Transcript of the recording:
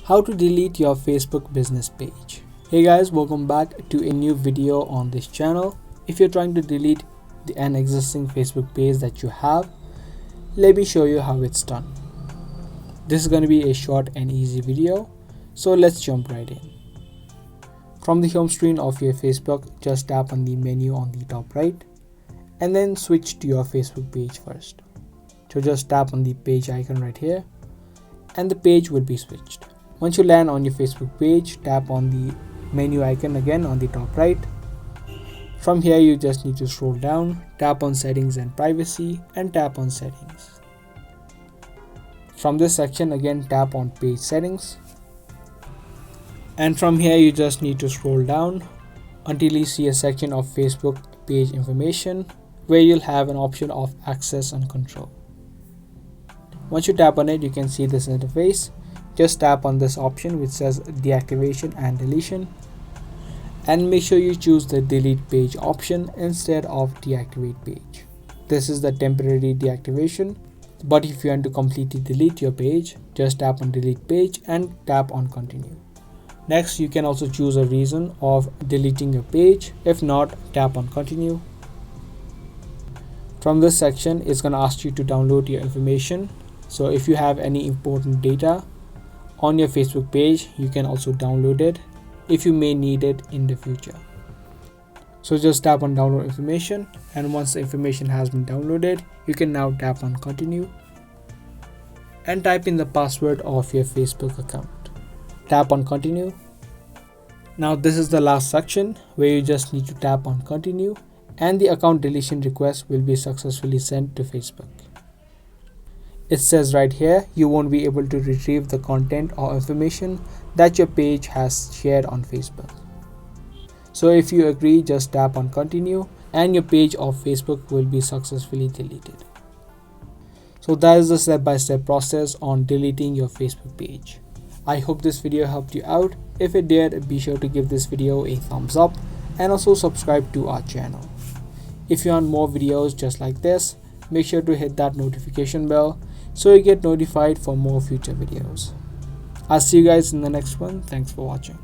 How to delete your Facebook business page. Hey guys, welcome back to a new video on this channel. If you're trying to delete an existing Facebook page that you have, let me show you how it's done. This is going to be a short and easy video, so let's jump right in. From the home screen of your Facebook, just tap on the menu on the top right and then switch to your Facebook page first. So just tap on the page icon right here and the page will be switched. Once you land on your Facebook page, tap on the menu icon again on the top right. From here you just need to scroll down, tap on settings and privacy and tap on settings. From this section again tap on page settings. And from here you just need to scroll down until you see a section of Facebook page information where you'll have an option of access and control. Once you tap on it, you can see this interface. Just tap on this option which says deactivation and deletion and make sure you choose the delete page option instead of deactivate page. This is the temporary deactivation, but if you want to completely delete your page, just tap on delete page and tap on continue. Next, you can also choose a reason of deleting your page. If not, tap on continue. From this section, it's going to ask you to download your information. So if you have any important data on your Facebook page, you can also download it if you may need it in the future. So just tap on download information, and once the information has been downloaded, you can now tap on continue and type in the password of your Facebook account. Tap on continue. Now this is the last section where you just need to tap on continue and the account deletion request will be successfully sent to Facebook. It says right here you won't be able to retrieve the content or information that your page has shared on Facebook. So if you agree, just tap on continue and your page of Facebook will be successfully deleted. So that is the step-by-step process on deleting your Facebook page. I hope this video helped you out. If it did, be sure to give this video a thumbs up and also subscribe to our channel. If you want more videos just like this, make sure to hit that notification bell so you get notified for more future videos. I'll see you guys in the next one. Thanks for watching.